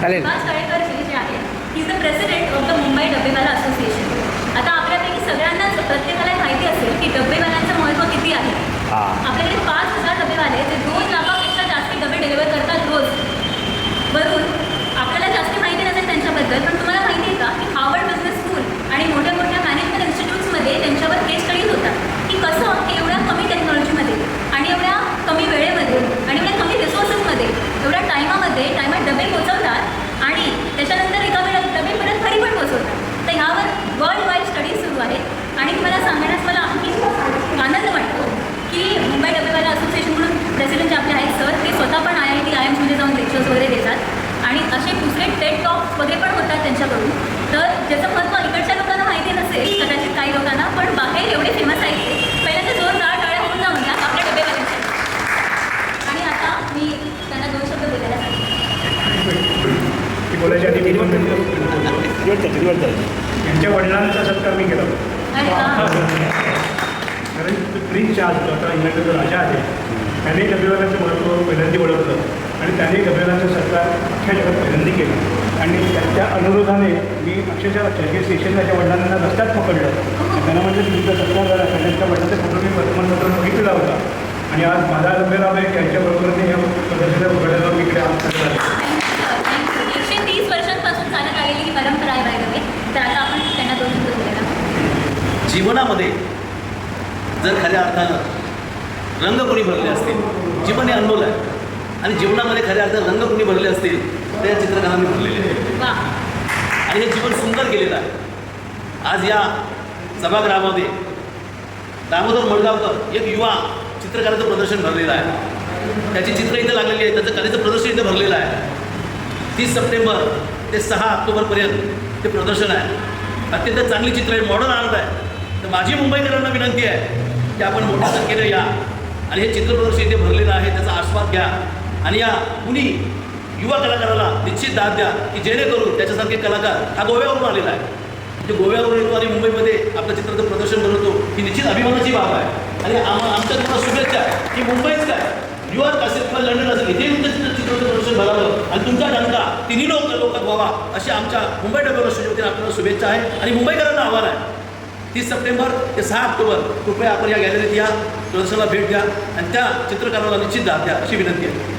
चालेल. सुभाष काळेकर जे आहेत, he is the president of the Mumbai Dabbawala association. आता आपल्यापैकी सगळ्यांनाच प्रत्येकाला माहिती असेल की डबेवाल्यांचं महत्त्व किती आहे. आपल्याकडे 5,000 डबेवाले जे 2 लाखापेक्षा जास्त डबे डिलिव्हर करतात रोज. वरून आपल्याला जास्त माहिती नसेल त्यांच्याबद्दल, पण तुम्हाला माहिती आहे का की हार्वर्ड बिझनेस स्कूल आणि मोठ्या मोठ्या मॅनेजमेंट इन्स्टिट्यूट्समध्ये त्यांच्यावर केस स्टडीज होतात की कसं एवढ्या कमी टेक्नॉलॉजीमध्ये आणि एवढ्या कमी वेळेमध्ये आणि एवढ्या कमी रिसोर्सेसमध्ये एवढ्या टायमात डबे पोचवतात आणि त्याच्यानंतर एका वेळेला डबे परत घरी पण पोचवतात. तर ह्यावर वर्ल्ड वाईड स्टडीज सुरू आहेत आणि तुम्हाला सांगण्यास मला आणखी आनंद वाटतो की मुंबई डबेवाला असोसिएशन म्हणून प्रेसिडेंट जे आपले आहेत सर, ते स्वतः पण IIT IIMsमध्ये जाऊन लेक्चर्स वगैरे देतात आणि असे दुसरे टेड टॉक्स वगैरे पण होतात त्यांच्याकडून. तर ज्याचं महत्त्व इकडच्या लोकांना माहिती नसेल कदाचित काही लोकांना, पण बाहेर एवढे फेमस आहेत ते. पहिल्यांदा जोरदार टाळ्या होऊन जाऊन द्या आपल्या डबेवाल्यांसाठी. आणि आता मी त्यांना 2 शब्द बोलायला सांगितले. बोलायच्या आधी यांच्या वडिलांचा सत्कार मी केला आणि कारण प्रिन्स चार्ल्स जो आता इंग्लंडचा राजा आहे, त्याने डबेवाल्याचं महत्त्व पहिल्यांदा ओळखलं आणि त्याने डबेवाल्याचा सत्कार अख्ख्या जगात पहिल्यांदा केला. आणि त्या अनुरोधाने मी अक्षरशः चर्चे स्टेशनच्या वडिलांना रस्त्यात पकडलं. त्यांना म्हणजे तुमचा सत्कार झाला. त्यांच्या वडिलांचा फोटो मी वर्तमानपत्रात बघितलेला होता आणि आज माझा डबेला आहे की यांच्याबरोबरने या प्रदर्शनात उघडायला मी इकडे आमच्याकडे 130 वर्षांपासून चालत आलेली ही परंपरा आहे बाय. तर आता आपण त्यांना 2 शब्द बोलायला. जीवनामध्ये जर खऱ्या अर्थानं रंग कोणी भरले असतील, जीवन हे अनमोल आहे आणि जीवनामध्ये खऱ्या अर्थानं रंग कोणी भरले असतील तर या चित्रकारांनी भरलेले आहे आणि हे जीवन सुंदर केलेलं आहे. आज या सभागृहामध्ये दामोदर मडगावकर एक युवा चित्रकाराचं प्रदर्शन भरलेलं आहे. त्याची चित्र इथं लागलेली आहे, त्याचं कलेचं प्रदर्शन इथं भरलेलं आहे. 30 सप्टेंबर ते 6 ऑक्टोबरपर्यंत ते प्रदर्शन आहे. अत्यंत चांगली चित्र आहे, मॉडर्न आर्ट आहे. तर माझी मुंबईकरांना विनंती आहे की आपण मोठ्या संख्येने या आणि हे चित्रप्रदर्शन इथे भरलेलं आहे, त्याचा आस्वाद घ्या आणि या कुणी युवा कलाकाराला निश्चित दाद द्या की जेणेकरून त्याच्यासारखे कलाकार हा गोव्यावरून आलेला आहे. म्हणजे गोव्यावरून येतो आणि मुंबईमध्ये आपलं चित्राचं प्रदर्शन बनवतो, ही निश्चित अभिमानाची बाब आहे. आणि आमच्या तुम्हाला शुभेच्छा आहे की मुंबईच काय, न्यूयॉर्क असेल किंवा लंडन असेल, इथे तुमचं चित्राचं प्रदर्शन भरावं आणि तुमचा डंका तिन्ही लोकात व्हावा अशी आमच्या मुंबई डबेवाला असोसिएशनच्या आपल्याला शुभेच्छा आहे. आणि मुंबईकरांना आव्हान आहे, 30 सप्टेंबर ते 6 ऑक्टोबर कृपया आपण या गॅलरीत या, प्रदर्शनाला भेट द्या आणि त्या चित्रकाराला निश्चित दाद द्या अशी विनंती आहे.